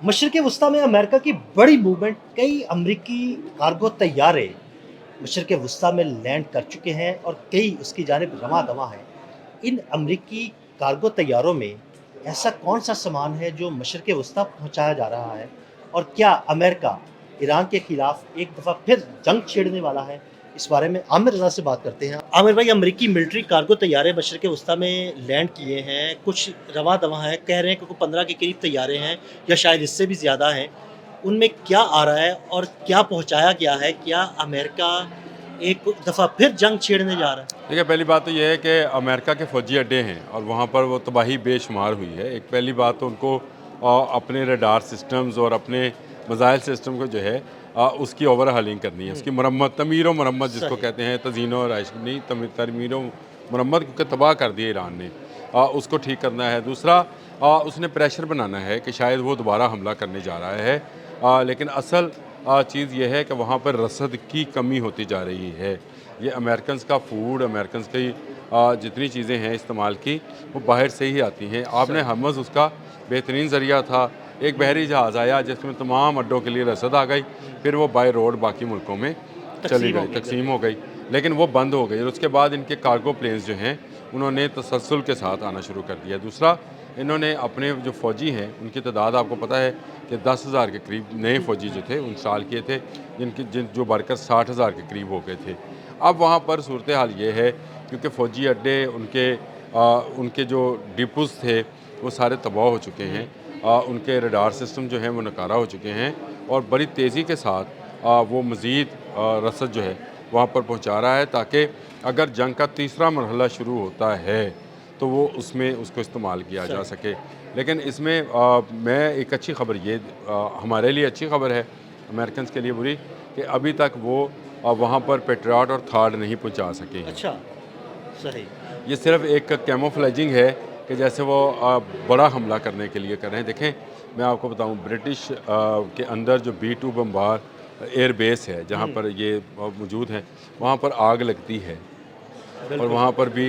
मशरिक़ वस्ता में अमेरिका की बड़ी मूवमेंट, कई अमरीकी कार्गो तैयारे मशरिक़ वस्ता में लैंड कर चुके हैं और कई उसकी जानिब रवां-दवां हैं। इन अमरीकी कार्गो तैयारों में ऐसा कौन-सा सामान है जो मशरिक़ वस्ता पहुँचाया जा रहा है? और क्या अमेरिका ईरान के खिलाफ एक दफ़ा फिर जंग छेड़ने वाला है? इस बारे में आमिर रज़ा से बात करते हैं। आमिर भाई, अमरीकी मिलिट्री कार्गो तैयारे मशरिक़ वस्ता में लैंड किए हैं, कुछ रवां-दवां हैं, कह रहे हैं कि 15 के करीब तैयारे हैं या शायद इससे भी ज़्यादा हैं। उनमें क्या आ रहा है और क्या पहुँचाया गया है? क्या अमेरिका एक दफ़ा फिर जंग छेड़ने जा रहा है? देखिए, पहली बात तो ये है कि अमेरिका के फ़ौजी अड्डे हैं और वहाँ पर वो तबाही बेशुमार हुई है। एक पहली बात तो उनको अपने रडार सिस्टम्स और अपने मिसाइल सिस्टम को जो है उसकी ओवरहालिंग करनी है, उसकी मरम्मत, तमीर व मरम्मत जिसको सही। कहते हैं, तज़ीन व नहीं तरमीर व मरम्मत, क्योंकि तबाह कर दिया ईरान ने। उसको ठीक करना है। दूसरा, उसने प्रेशर बनाना है कि शायद वो दोबारा हमला करने जा रहा है। लेकिन असल चीज़ ये है कि वहाँ पर रसद की कमी होती जा रही है। ये अमेरिकन्स का फूड, अमेरिकन्स की जितनी चीज़ें हैं इस्तेमाल की, वो बाहर से ही आती हैं। आपने हमज़ उसका बेहतरीन ज़रिया था। एक बहरी जहाज़ आया जिसमें तमाम अड्डों के लिए रसद आ गई, फिर वो बाय रोड बाकी मुल्कों में चली तक़सीम हो गई, गई तकसीम बिल्कुल। हो गई। लेकिन वो बंद हो गई और उसके बाद इनके कार्गो प्लेन्स जो हैं उन्होंने तसलसल के साथ आना शुरू कर दिया। दूसरा, इन्होंने अपने जो फ़ौजी हैं उनकी तादाद आपको पता है कि 10,000 के करीब नए फ़ौजी जो थे इंस्टॉल किए थे, जो बढ़कर 60,000 के करीब हो गए थे। अब वहाँ पर सूरत हाल ये है, क्योंकि फ़ौजी अड्डे उनके जो डिपोज़ थे वो सारे तबाह हो चुके हैं। उनके रडार सिस्टम जो हैं वो नकारा हो चुके हैं और बड़ी तेज़ी के साथ वो मज़ीद रसद जो है वहाँ पर पहुँचा रहा है, ताकि अगर जंग का तीसरा मरहला शुरू होता है तो वो उसमें उसको इस्तेमाल किया जा सही। सके। लेकिन इसमें मैं एक अच्छी खबर ये हमारे लिए अच्छी खबर है, अमेरिकन्स के लिए बुरी, कि अभी तक वो वहाँ पर पेट्रियट और थार्ड नहीं पहुँचा सके हैं। अच्छा, सही। ये सिर्फ एक कैमोफ्लेजिंग है कि जैसे वो बड़ा हमला करने के लिए कर रहे हैं। देखें, मैं आपको बताऊं, ब्रिटिश के अंदर जो B-2 बम्बार एयर बेस है जहाँ हुँ, पर ये मौजूद हैं, वहाँ पर आग लगती है और बिल्कुल। वहाँ पर भी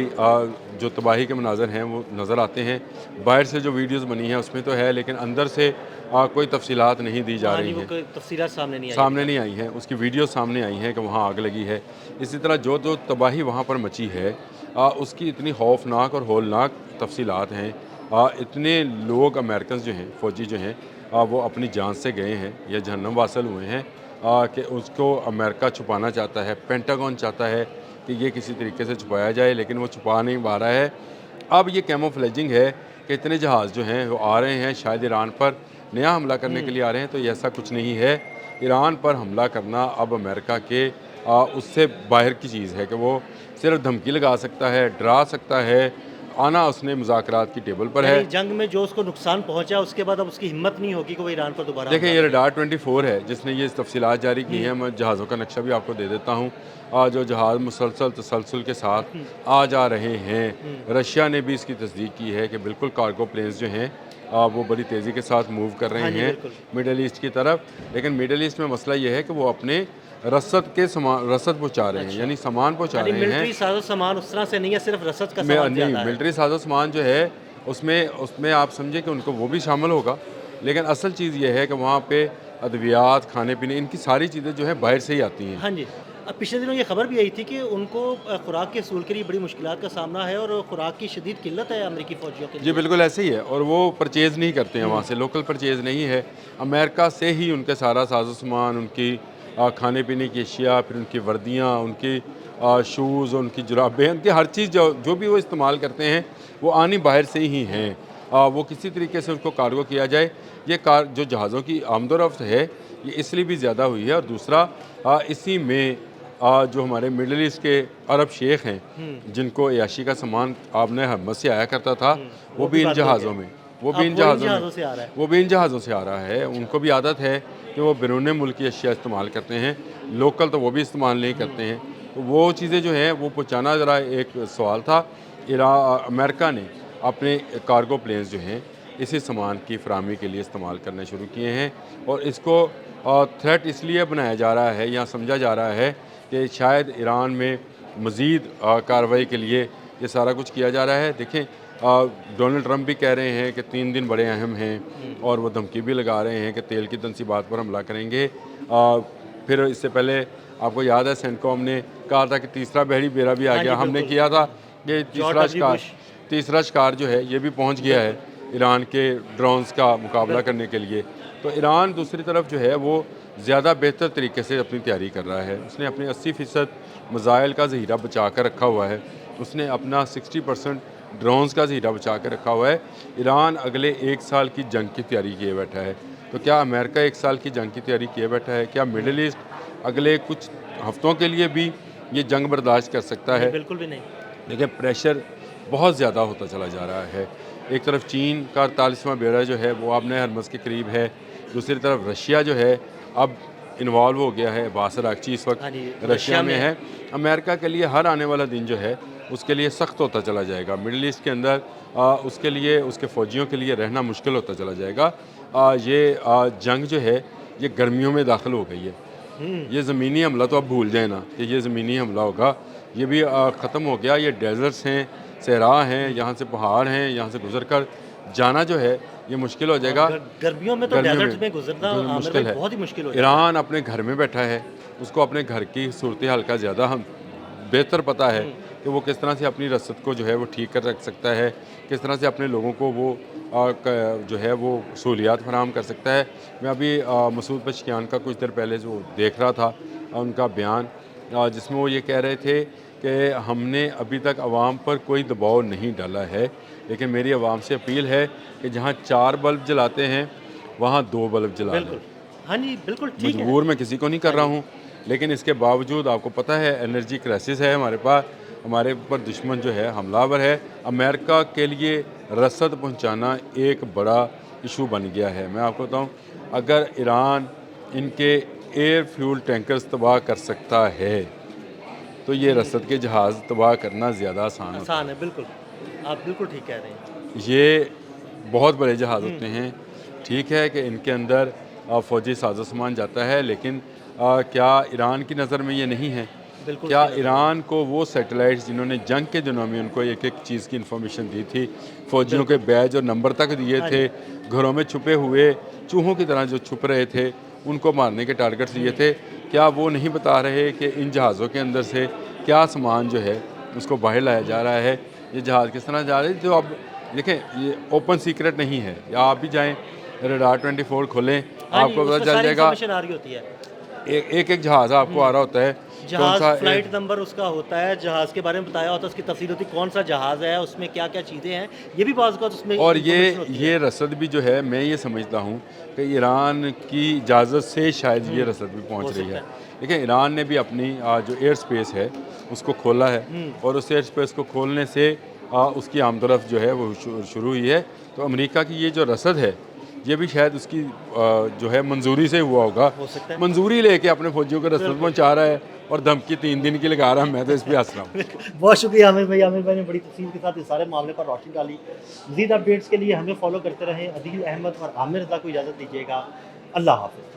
जो तबाही के मनाज़र हैं वो नज़र आते हैं। बाहर से जो वीडियोज़ बनी हैं उसमें तो है, लेकिन अंदर से कोई तफसीलात नहीं दी जा हाँ रही जी, वो हैं, कोई तफ़सीलात सामने नहीं आई अभी सामने तक। नहीं आई हैं। उसकी वीडियो सामने आई हैं कि वहाँ आग लगी है। इसी तरह जो जो तबाही वहाँ पर मची है, उसकी इतनी खौफनाक और हौलनाक तफसीलात हैं। इतने लोग अमेरिकन जो हैं, फ़ौजी जो हैं, वो अपनी जान से गए हैं या जहन्नम वासिल हुए हैं, कि उसको अमेरिका छुपाना चाहता है, पेंटागन चाहता है कि ये किसी तरीके से छुपाया जाए, लेकिन वो छुपा नहीं पा रहा है। अब ये कैमोफ्लेजिंग है कि इतने जहाज़ जो हैं वो आ रहे हैं, शायद ईरान पर नया हमला करने के हुँ, लिए आ रहे हैं, तो ये ऐसा कुछ नहीं है। ईरान पर हमला करना अब अमेरिका के उससे बाहर की चीज़ है कि वो सिर्फ धमकी लगा सकता है, डरा सकता है, आना उसने मुज़ाकरात की टेबल पर है। यानी जंग में जो उसको नुकसान पहुँचा उसके बाद अब उसकी हिम्मत नहीं होगी कि वो ईरान पर दोबारा देखिए, हमला ये करे। रडार 24 है जिसने ये तफसीलात जारी की हुँ, हैं। मैं जहाज़ों का नक्शा भी आपको दे देता हूँ। जो जहाज़ मुसलसल तसलसल के साथ हुँ, आ जा रहे हैं। हुँ, रशिया ने भी इसकी तस्दीक की है कि बिल्कुल कार्गो प्लेन्स जो हैं वो बड़ी तेज़ी के साथ मूव कर रहे हाँ जी, हैं बिल्कुल। मिडल ईस्ट की तरफ। लेकिन मिडल ईस्ट में मसला ये है कि वो अपने रसद पहुँचा रहे हैं, अच्छा, यानी सामान पहुँचा यानी रहे हैं। मिलिट्री साज़ो-सामान उस तरह से नहीं है, सिर्फ़ रसद का में सामान नहीं, ज़्यादा है। मिलिट्री साज़ो-सामान जो है उसमें उसमें आप समझिए कि उनको वो भी शामिल होगा। लेकिन असल चीज़ ये है कि वहाँ पे अद्वियात, खाने-पीने, इनकी सारी चीज़ें जो है बाहर से ही आती हैं। हाँ जी। पिछले दिनों ये खबर भी आई थी कि उनको खुराक के असूल के लिए बड़ी मुश्किलात का सामना है और खुराक की शदीद किल्लत है अमरीकी फ़ौजियों के जी, लिए। बिल्कुल ऐसे ही है और वो परचेज़ नहीं करते हैं वहाँ हुँ, से, लोकल परचेज़ नहीं है। अमेरिका से ही उनके सारा साज़ो-सामान, उनकी खाने-पीने की अशिया, फिर उनकी वर्दियाँ, उनकी शूज़, उनकी जुराबें, उनकी हर चीज़ जो जो भी वो इस्तेमाल करते हैं, वो आनी बाहर से ही हैं। वो किसी तरीके से उसको कार्गो किया जाए। ये कार जो जहाज़ों की आमदोरफ़्त है, ये इसलिए भी ज़्यादा हुई है और दूसरा, इसी में जो हमारे मिडल ईस्ट के अरब शेख हैं, हुँ, जिनको अय्याशी का सामान आपने हमत से आया करता था, हुँ, वो वो भी भी इन बंद हो जहाज़ों गया। में वो भी अब इन वो इन जहाज़ों में जहाज़ों से आ रहा है। वो भी इन जहाज़ों से आ रहा है। अच्छा। उनको भी आदत है कि वो बैरून मुल्क की अशिया इस्तेमाल करते हैं, लोकल तो वो भी इस्तेमाल नहीं हुँ, करते हैं। तो वो चीज़ें जो हैं वो पहुँचाना ज़रा एक सवाल था। अमेरिका ने अपने कार्गो प्लेन्स जो हैं इसी सामान की फ़राहमी के लिए इस्तेमाल करने शुरू किए हैं और इसको थ्रेट इसलिए बनाया जा रहा है या समझा जा रहा है कि शायद ईरान में मज़ीद कार्रवाई के लिए ये सारा कुछ किया जा रहा है। देखें, डोनाल्ड ट्रंप भी कह रहे हैं कि 3 दिन बड़े अहम हैं और वो धमकी भी लगा रहे हैं कि तेल की तनसीबात पर हमला करेंगे। फिर इससे पहले आपको याद है सेंटकॉम ने कहा था कि तीसरा बहरी बेड़ा भी आ हाँ गया। जी, हमने बिल्कुल। किया था कि जॉर्ज तीसरा शिकार जो है ये भी पहुंच गया है ईरान के ड्रोन्स का मुकाबला करने के लिए। तो ईरान दूसरी तरफ जो है वो ज़्यादा बेहतर तरीके से अपनी तैयारी कर रहा है। उसने अपने 80% मिसाइल का ज़ख़ीरा बचा कर रखा हुआ है। उसने अपना 60% ड्रोन्स का ज़ख़ीरा बचा कर रखा हुआ है। ईरान अगले 1 साल की जंग की तैयारी किए बैठा है। तो क्या अमेरिका 1 साल की जंग की तैयारी किए बैठा है? क्या मिडल ईस्ट अगले कुछ हफ्तों के लिए भी ये जंग बर्दाश्त कर सकता है? बिल्कुल भी नहीं। देखिए प्रेशर बहुत ज़्यादा होता चला जा रहा है। एक तरफ चीन का 48वां बेड़ा जो है वो अब नए हरमज़ के करीब है। दूसरी तरफ रशिया जो है अब इन्वॉल्व हो गया है। बासर अरागची इस वक्त हाँ जी, रशिया में है। अमेरिका के लिए हर आने वाला दिन जो है उसके लिए सख्त होता चला जाएगा। मिडल ईस्ट के अंदर उसके लिए उसके फ़ौजियों के लिए रहना मुश्किल होता चला जाएगा। जंग जो है ये गर्मियों में दाखिल हो गई है। ये ज़मीनी हमला तो अब भूल जाए ना कि ये ज़मीनी हमला होगा। ये भी ख़त्म हो गया। ये डेजर्ट्स हैं, सहरा हैं, यहाँ से पहाड़ हैं, यहाँ से गुजर कर जाना जो है ये मुश्किल हो जाएगा। गर्मियों में तो गर्मियों डेजर्ट्स में गुजरना आमिर मुश्किल भाई है। बहुत ही मुश्किल हो जाता है। ईरान अपने घर में बैठा है, उसको अपने घर की सूरत हाल का ज़्यादा हम बेहतर पता है कि वो किस तरह से अपनी रसद को जो है वो ठीक कर रख सकता है, किस तरह से अपने लोगों को वो जो है वो सहूलियात फराहम कर सकता है। मैं अभी मसूद पशकियान का कुछ देर पहले जो देख रहा था उनका बयान, जिसमें वो ये कह रहे थे कि हमने अभी तक आवाम पर कोई दबाव नहीं डाला है, लेकिन मेरी आवाम से अपील है कि जहाँ 4 बल्ब जलाते हैं वहाँ 2 बल्ब जला लें। बिल्कुल। हाँ जी, बिल्कुल ठीक है। मजबूर मैं किसी को नहीं कर रहा हूँ, लेकिन इसके बावजूद आपको पता है एनर्जी क्राइसिस है हमारे पास, हमारे ऊपर दुश्मन जो है हमलावर है। अमेरिका के लिए रसद पहुँचाना एक बड़ा इशू बन गया है। मैं आपको बताऊँ, अगर ईरान इनके एयर फ्यूल टैंकर्स तबाह कर सकता है तो ये रसद के जहाज़ तबाह करना ज़्यादा आसान होता आसान है, बिल्कुल। आप बिल्कुल ठीक कह रहे हैं। है। ये बहुत बड़े जहाज़ होते हैं। ठीक है कि इनके अंदर फ़ौजी साजो सामान जाता है, लेकिन क्या ईरान की नज़र में ये नहीं है? बिल्कुल क्या सही। ईरान को वो सैटेलाइट्स जिन्होंने जंग के दिनों में उनको एक एक चीज़ की इन्फॉर्मेशन दी थी, फ़ौजियों के बैज और नंबर तक दिए हाँ थे, घरों में छुपे हुए चूहों की तरह जो छुप रहे थे उनको मारने के टारगेट्स दिए थे, क्या वो नहीं बता रहे कि इन जहाज़ों के अंदर से क्या सामान जो है उसको बाहर लाया जा रहा है? ये जहाज़ किस तरह जा रहे हैं? जो अब देखें ये ओपन सीक्रेट नहीं है, या आप भी जाएँ रडार 24 खोलें, हाँ जी, आपको पता उसमें चल सारी जाएगा। इन्फॉर्मेशन आ रही होती है। एक जहाज़ आपको आ रहा होता है, कौन जहाज़ सा फ्लाइट नंबर उसका होता है, जहाज़ के बारे में बताया होता है, उसकी तफसील होती है, कौन सा जहाज़ है, उसमें क्या-क्या चीज़ें हैं, ये भी बाज़ औक़ात उसमें और इन्फॉर्मेशन होती है। ये रसद भी जो है मैं ये समझता हूँ कि ईरान की इजाज़त से शायद ये रसद भी हो पहुँच रही सकता है। देखिए ईरान ने भी अपनी जो एयर स्पेस है उसको खोला है, और उस एयर स्पेस को खोलने से उसकी आमतरफ जो है वो शुरू हुई है। तो अमेरिका की ये जो रसद है ये भी शायद उसकी जो है मंजूरी से हुआ होगा। हो सकता है। मंजूरी लेके अपने फौजियों को रसद पहुँचा रहा है और धमकी 3 दिन की लगा रहा है। मैं तो इस पर हंस रहा हूँ। बहुत शुक्रिया आमिर भाई ने बड़ी तफसील के साथ इस सारे मामले पर रोशनी डाली। मज़ीद अपडेट्स के लिए हमें फॉलो करते रहें। अदील अहमद और आमिर रज़ा को इजाज़त दीजिएगा। अल्लाह हाफ़िज़।